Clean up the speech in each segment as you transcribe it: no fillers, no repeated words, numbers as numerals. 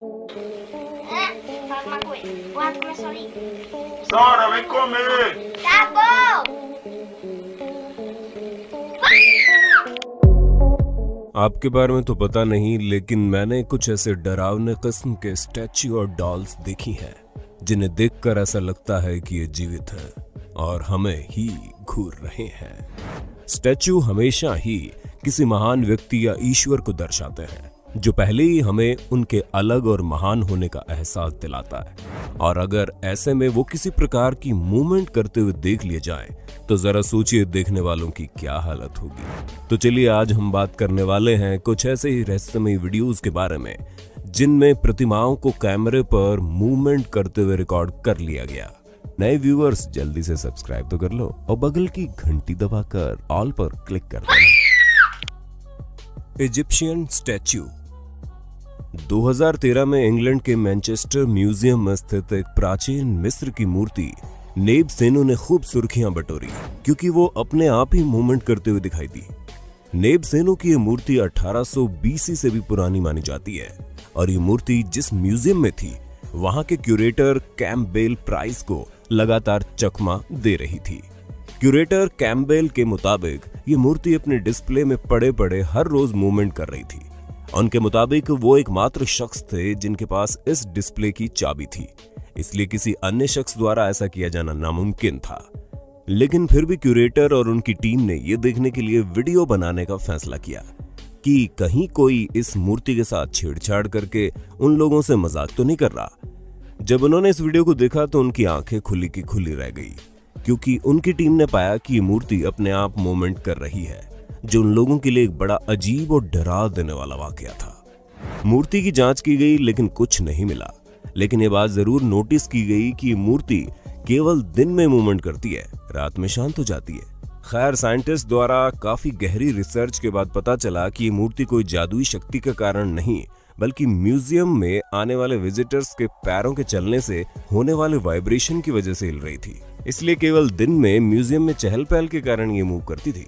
Fala uma coisa. O rato começou ali. Sara, vem comer! Tá bom! आपके बारे में तो पता नहीं, लेकिन मैंने कुछ ऐसे डरावने किस्म के स्टैच्यू और डॉल्स देखी हैं जिन्हें देखकर ऐसा लगता है कि ये जीवित हैं और हमें ही घूर रहे हैं। स्टैच्यू हमेशा ही किसी महान व्यक्ति या ईश्वर को दर्शाते हैं जो पहले ही हमें उनके अलग और महान होने का एहसास दिलाता है। और अगर ऐसे में वो किसी प्रकार की मूवमेंट करते हुए देख लिए जाएं, तो जरा सोचिए देखने वालों की क्या हालत होगी। तो चलिए आज हम बात करने वाले हैं कुछ ऐसे ही रहस्यमयी वीडियोस के बारे में जिनमें प्रतिमाओं को कैमरे पर मूवमेंट करते हुए रिकॉर्ड कर लिया गया। नए व्यूअर्स जल्दी से सब्सक्राइब तो कर लो और बगल की घंटी दबाकर ऑल पर क्लिक कर देना। इजिप्शियन स्टैच्यू 2013 में इंग्लैंड के मैनचेस्टर म्यूजियम में स्थित एक प्राचीन मिस्र की मूर्ति नेब सेनो ने खूब सुर्खियां बटोरी क्योंकि वो अपने आप ही मूवमेंट करते हुए दिखाई दी। नेब सेनो की यह मूर्ति 1800 BC से भी पुरानी मानी जाती है और ये मूर्ति जिस म्यूजियम में थी वहां के क्यूरेटर कैम्पबेल प्राइस को लगातार चकमा दे रही थी। क्यूरेटर कैम्पबेल के मुताबिक ये मूर्ति अपने डिस्प्ले में पड़े पड़े हर रोज मूवमेंट कर रही थी। उनके मुताबिक वो एकमात्र शख्स थे जिनके पास इस डिस्प्ले की चाबी थी, इसलिए किसी अन्य शख्स द्वारा ऐसा किया जाना नामुमकिन था। लेकिन फिर भी क्यूरेटर और उनकी टीम ने यह देखने के लिए वीडियो बनाने का फैसला किया कि कहीं कोई इस मूर्ति के साथ छेड़छाड़ करके उन लोगों से मजाक तो नहीं कर रहा। जब उन्होंने इस वीडियो को देखा तो उनकी आंखें खुली की खुली रह गई क्योंकि उनकी टीम ने पाया कि ये मूर्ति अपने आप मूवमेंट कर रही है, जो उन लोगों के लिए एक बड़ा अजीब और डरा देने वाला वाकया था। मूर्ति की जांच की गई लेकिन कुछ नहीं मिला, लेकिन ये बात जरूर नोटिस की गई कि ये मूर्ति केवल दिन में मूवमेंट करती है, रात में शांत हो जाती है। खैर, साइंटिस्ट द्वारा काफी गहरी रिसर्च के बाद पता चला कि ये मूर्ति कोई जादुई शक्ति का कारण नहीं, बल्कि म्यूजियम में आने वाले विजिटर्स के पैरों के चलने से होने वाले वाइब्रेशन की वजह से हिल रही थी, इसलिए केवल दिन में म्यूजियम में चहल पहल के कारण ये मूव करती थी।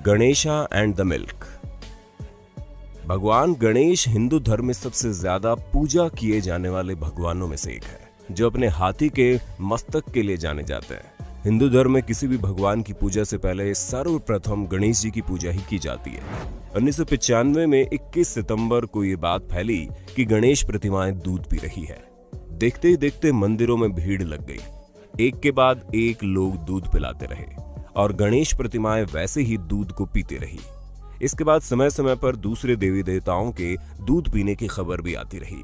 Ganesha and the milk. भगवान गणेश हिंदू धर्म में सबसे ज्यादा पूजा किए जाने वाले भगवानों में से एक है, जो अपने हाथी के मस्तक के लिए जाने जाते हैं। हिंदू धर्म में किसी भी भगवान की पूजा से पहले सर्वप्रथम गणेश जी की पूजा ही की जाती है। 1995 में 21 सितंबर को ये बात फैली कि गणेश प्रतिमाएं दूध पी रही है। देखते ही देखते मंदिरों में भीड़ लग गई। एक के बाद एक लोग दूध पिलाते रहे और गणेश प्रतिमाएं वैसे ही दूध को पीते रही। इसके बाद समय समय पर दूसरे देवी देवताओं के दूध पीने की खबर भी आती रही।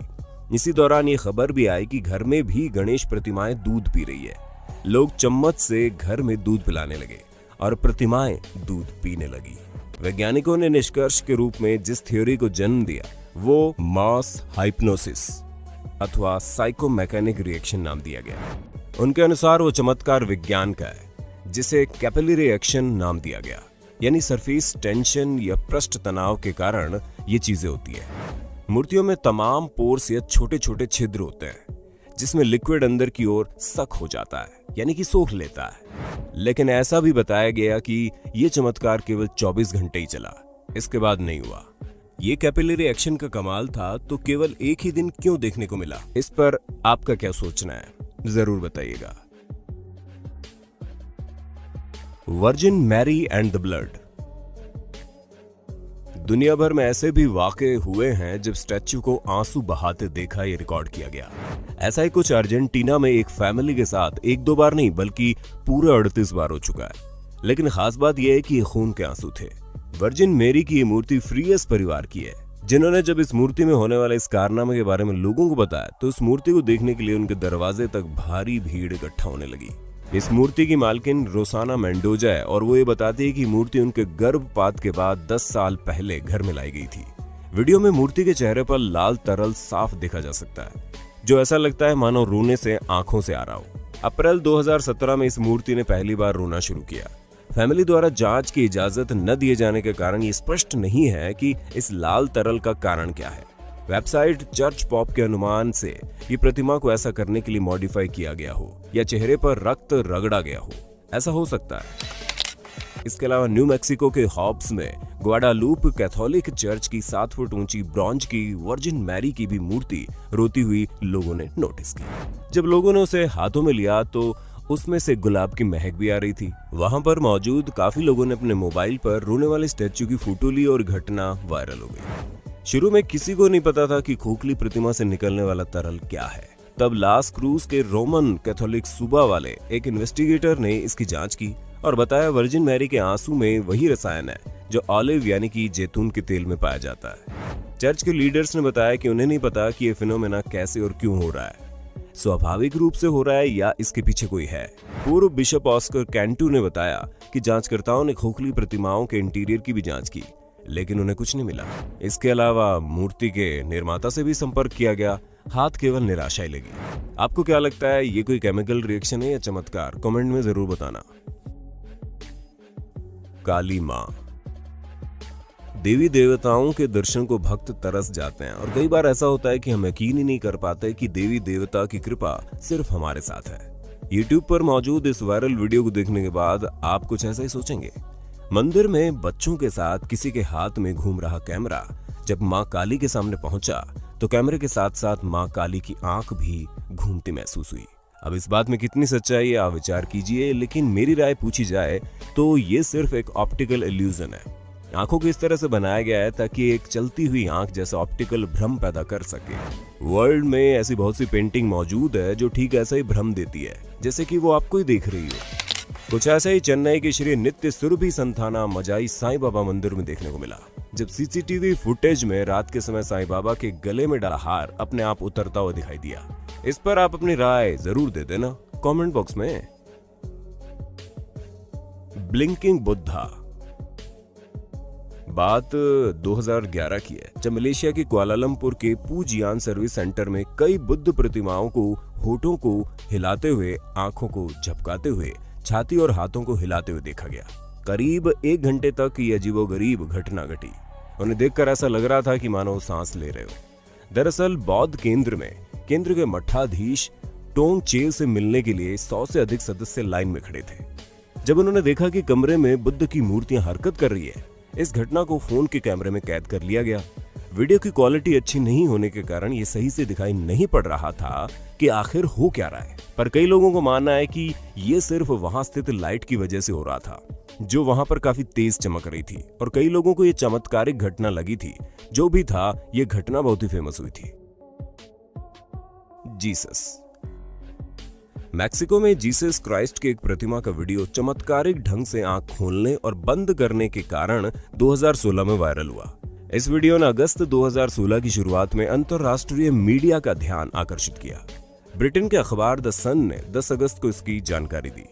इसी दौरान ये खबर भी आई कि घर में भी गणेश प्रतिमाएं दूध पी रही है। लोग चम्मच से घर में दूध पिलाने लगे और प्रतिमाएं दूध पीने लगी। वैज्ञानिकों ने निष्कर्ष के रूप में जिस थ्योरी को जन्म दिया वो मास हाइप्नोसिस अथवा साइकोमैकेनिक रिएक्शन नाम दिया गया। उनके अनुसार वो चमत्कार विज्ञान का है जिसे कैपिलरी एक्शन नाम दिया गया, यानी सरफेस टेंशन या पृष्ठ तनाव के कारण ये चीजें होती है। मूर्तियों में तमाम पोर्स या छोटे छोटे छिद्र होते हैं जिसमें लिक्विड अंदर की ओर सक हो जाता है, यानी कि सोख लेता है। लेकिन ऐसा भी बताया गया कि ये चमत्कार केवल 24 घंटे ही चला, इसके बाद नहीं हुआ। ये कैपिलरी एक्शन का कमाल था, तो केवल एक ही दिन क्यों देखने को मिला? इस पर आपका क्या सोचना है, जरूर बताइएगा। Virgin Mary and the blood. दुनिया भर में ऐसे भी वाकये हुए हैं जब स्टैच्यू को आंसू बहाते देखा या रिकॉर्ड किया गया। ऐसा ही कुछ अर्जेंटीना में एक फैमिली के साथ एक दो बार नहीं बल्कि पूरा 38 बार हो चुका है। लेकिन खास बात यह है कि ये खून के आंसू थे। वर्जिन मैरी की ये मूर्ति फ्रीएस परिवार की है, जिन्होंने जब इस मूर्ति में होने वाले इस कारनामे के बारे में लोगों को बताया तो इस मूर्ति को देखने के लिए उनके दरवाजे तक भारी भीड़ इकट्ठा होने लगी। इस मूर्ति की मालकिन रोसाना मेंडोजा है और वो ये बताती है कि मूर्ति उनके गर्भपात के बाद 10 साल पहले घर में लाई गई थी। वीडियो में मूर्ति के चेहरे पर लाल तरल साफ देखा जा सकता है, जो ऐसा लगता है मानो रोने से आंखों से आ रहा हो। अप्रैल 2017 में इस मूर्ति ने पहली बार रोना शुरू किया। फैमिली द्वारा जांच की इजाजत न दिए जाने के कारण ये स्पष्ट नहीं है कि इस लाल तरल का कारण क्या है। वेबसाइट चर्च पॉप के अनुमान से ये प्रतिमा को ऐसा करने के लिए मॉडिफाई किया गया हो या चेहरे पर रक्त रगड़ा गया हो, ऐसा हो सकता है। इसके अलावा न्यू मैक्सिको के हॉब्स में ग्वाडालूप कैथोलिक चर्च की 7 फुट ऊंची ब्रॉन्ज की वर्जिन मैरी की भी मूर्ति रोती हुई लोगों ने नोटिस की। जब लोगों ने उसे हाथों में लिया तो उसमें से गुलाब की महक भी आ रही थी। वहां पर मौजूद काफी लोगों ने अपने मोबाइल पर रोने वाले स्टैच्यू की फोटो ली और घटना वायरल हो गई। शुरू में किसी को नहीं पता था कि खोखली प्रतिमा से निकलने वाला तरल क्या है। तब लास क्रूज के रोमन कैथोलिक सूबा वाले एक इन्वेस्टिगेटर ने इसकी जांच की और बताया वर्जिन मैरी के आंसू में वही रसायन है जो ऑलिव यानी कि जैतून के तेल में पाया जाता है। चर्च के लीडर्स ने बताया कि उन्हें नहीं पता कि ये फिनोमेना कैसे और क्यों हो रहा है, स्वाभाविक रूप से हो रहा है या इसके पीछे कोई है। पूर्व बिशप ऑस्कर कैंटू ने बताया कि जांचकर्ताओं ने खोखली प्रतिमाओं के इंटीरियर की भी जांच की, लेकिन उन्हें कुछ नहीं मिला। इसके अलावा मूर्ति के निर्माता से भी संपर्क किया गया, हाथ केवल निराशा ही लगी। आपको क्या लगता है, ये कोई केमिकल रिएक्शन है या चमत्कार? कमेंट में जरूर बताना। काली मां। देवी देवताओं के दर्शन को भक्त तरस जाते हैं और कई बार ऐसा होता है कि हम यकीन ही नहीं कर पाते कि देवी देवता की कृपा सिर्फ हमारे साथ है। YouTube पर मौजूद इस वायरल वीडियो को देखने के बाद आप कुछ ऐसा ही सोचेंगे। मंदिर में बच्चों के साथ किसी के हाथ में घूम रहा कैमरा जब मां काली के सामने पहुंचा तो कैमरे के साथ साथ मां काली की आंख भी घूमती महसूस हुई। अब इस बात में कितनी सच्चाई है आप विचार कीजिए, लेकिन मेरी राय पूछी जाए तो ये सिर्फ एक ऑप्टिकल इल्यूजन है। आंखों को इस तरह से बनाया गया है ताकि एक चलती हुई आंख जैसा ऑप्टिकल भ्रम पैदा कर सके। वर्ल्ड में ऐसी बहुत सी पेंटिंग मौजूद है जो ठीक ऐसा ही भ्रम देती है, जैसे कि वो आपको ही देख रही हो। कुछ ऐसा ही चेन्नई के श्री नित्य सुरभि संथाना मजाई साईं बाबा मंदिर में देखने को मिला, जब सीसीटीवी फुटेज में रात के समय साईं बाबा के गले में डाला हार अपने आप उतरता हुआ दिखाई दिया। इस पर आप अपनी राय जरूर दे देना कमेंट बॉक्स में। ब्लिंकिंग बुद्धा। बात 2011 की है, जब मलेशिया के कुआलालंपुर के पूजियान सर्विस सेंटर में कई बुद्ध प्रतिमाओं को होठों को हिलाते हुए, आंखों को झपकाते हुए, छाती और हाथों को हिलाते हुए देखा गया। करीब 1 घंटे तक ये अजीबोगरीब घटना घटी। उन्हें देखकर ऐसा लग रहा था कि मानो सांस ले रहे हो। दरअसल बौद्ध केंद्र के मठाधीश टोंग चेल से मिलने के लिए 100 से अधिक सदस्य लाइन में खड़े थे। जब उन्होंने देखा कि कमरे में बुद्ध की मूर्तियां हरकत कर रही है, इस घटना को फोन के कैमरे में कैद कर लिया गया। वीडियो की क्वालिटी अच्छी नहीं होने के कारण ये सही से दिखाई नहीं पड़ रहा था कि आखिर हो क्या रहा है, पर कई लोगों को मानना है कि ये सिर्फ वहां स्थित लाइट की वजह से हो रहा था, जो वहां पर काफी तेज चमक रही थी, और कई लोगों को ये चमत्कारिक घटना लगी थी। जो भी था, ये घटना बहुत ही फेमस हुई थी। जीसस। मैक्सिको में जीसस क्राइस्ट की एक प्रतिमा का वीडियो चमत्कारिक ढंग से आंख खोलने और बंद करने के कारण 2016 में वायरल हुआ। इस वीडियो ने अगस्त 2016 की शुरुआत में अंतरराष्ट्रीय मीडिया का ध्यान आकर्षित किया। ब्रिटेन के अखबार द सन ने 10 अगस्त को इसकी जानकारी दी।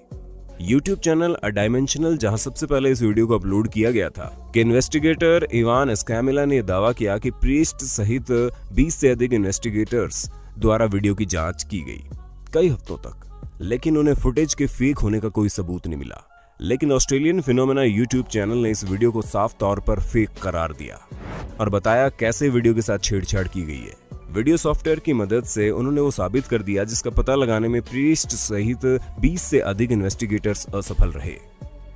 YouTube चैनल अ डायमेंशनल, जहां सबसे पहले इस वीडियो को अपलोड किया गया था, कि इन्वेस्टिगेटर इवान एस्कैमिला ने दावा किया कि प्रीस्ट सहित 20 से अधिक इन्वेस्टिगेटर्स द्वारा वीडियो की जांच की गई कई हफ्तों तक, लेकिन उन्हें फुटेज के फेक होने का कोई सबूत नहीं मिला। लेकिन ऑस्ट्रेलियन फिनोमेना YouTube चैनल ने इस वीडियो को साफ तौर पर फेक करार दिया और बताया कैसे वीडियो के साथ छेड़छाड़ की गई है। वीडियो सॉफ्टवेयर की मदद से उन्होंने वो साबित कर दिया जिसका पता लगाने में प्रीस्ट सहित 20 से अधिक इन्वेस्टिगेटर्स असफल रहे।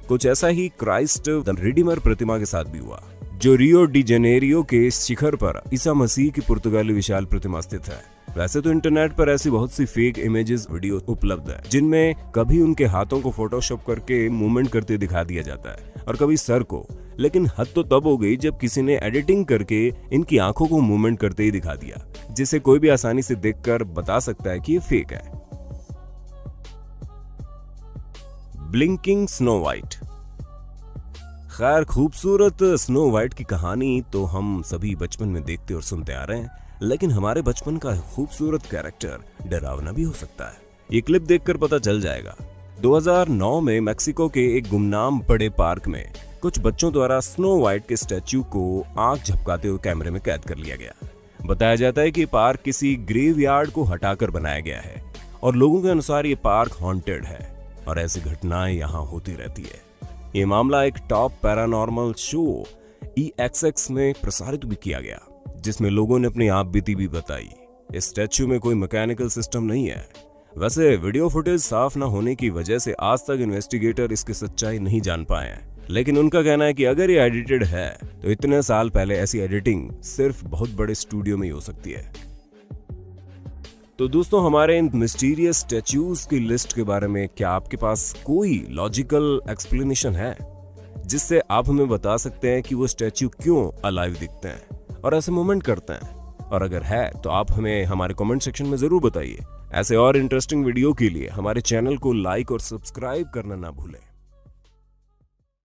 कुछ ऐसा ही क्राइस्ट द रिडीमर प्रतिमा के साथ भी हुआ, जो रियो डी जेनेरियो के शिखर पर ईसा मसीह की पुर्तगाली विशाल प्रतिमा स्थित है। वैसे तो इंटरनेट पर ऐसी बहुत सी फेक इमेजेस वीडियो उपलब्ध है, जिनमें कभी उनके हाथों को फोटोशॉप करके मूवमेंट करते दिखा दिया जाता है और कभी सर को, लेकिन हद तो तब हो गई जब किसी ने एडिटिंग करके इनकी आंखों को मूवमेंट करते ही दिखा दिया, जिसे कोई भी आसानी से देखकर बता सकता है कि ये फेक है। Blinking snow white. खैर, खूबसूरत स्नो व्हाइट की कहानी तो हम सभी बचपन में देखते और सुनते आ रहे हैं, लेकिन हमारे बचपन का खूबसूरत कैरेक्टर डरावना भी हो सकता है। ये क्लिप देखकर पता चल जाएगा। 2009 में मैक्सिको के एक गुमनाम बड़े पार्क में कुछ बच्चों द्वारा स्नो व्हाइट के स्टैच्यू को आंख झपकाते हुए कैमरे में कैद कर लिया गया। बताया जाता है कि पार्क किसी ग्रेवयार्ड को हटाकर बनाया गया है और लोगों के अनुसार ये पार्क हॉन्टेड है और ऐसी घटनाएं यहाँ होती रहती है। ये मामला एक टॉप पैरानॉर्मल शो EXX में प्रसारित भी किया गया, जिसमें लोगों ने अपनी आप बीती भी बताई। इस स्टैच्यू में कोई मैकेनिकल सिस्टम नहीं है। वैसे वीडियो फुटेज साफ न होने की वजह से आज तक इन्वेस्टिगेटर इसकी सच्चाई नहीं जान पाए हैं, लेकिन उनका कहना है कि अगर ये एडिटेड है तो इतने साल पहले ऐसी एडिटिंग सिर्फ बहुत बड़े स्टूडियो में ही हो सकती है। तो दोस्तों, हमारे इन मिस्टीरियस स्टैच्यूज की लिस्ट के बारे में क्या आपके पास कोई लॉजिकल एक्सप्लेनेशन है जिससे आप हमें बता सकते हैं कि वो स्टैच्यू क्यों अलाइव दिखते हैं और ऐसे मूवमेंट करते हैं? और अगर है तो आप हमें हमारे कमेंट सेक्शन में जरूर बताइए। ऐसे और इंटरेस्टिंग वीडियो के लिए हमारे चैनल को लाइक और सब्सक्राइब करना ना भूलें।